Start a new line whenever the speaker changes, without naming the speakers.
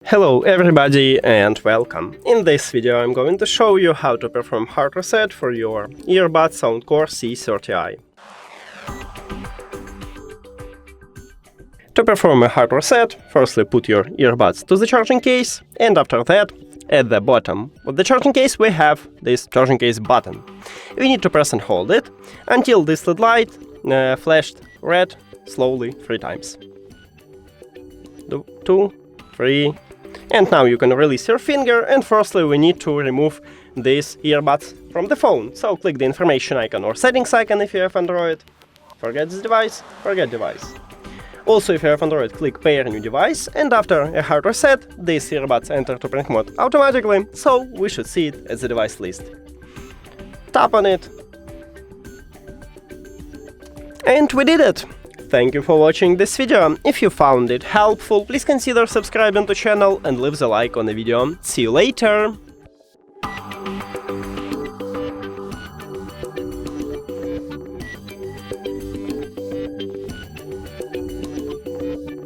Hello everybody and welcome. In this video I'm going to show you how to perform hard reset for your earbuds SOUNDCORE C30i. To perform a hard reset, firstly put your earbuds to the charging case, and after that, at the bottom of the charging case we have this charging case button. We need to press and hold it until this LED light flashed red slowly 3 times. 2, 3, and now you can release your finger, and firstly we need to remove these earbuds from the phone. So click the information icon or settings icon if you have Android. Forget this device, forget device. Also, if you have Android, click pair new device, and after a hard reset, these earbuds enter to prank mode automatically, so we should see it as the device list. Tap on it. And we did it! Thank you for watching this video. If you found it helpful, please consider subscribing to the channel and leave the like on the video. See you later!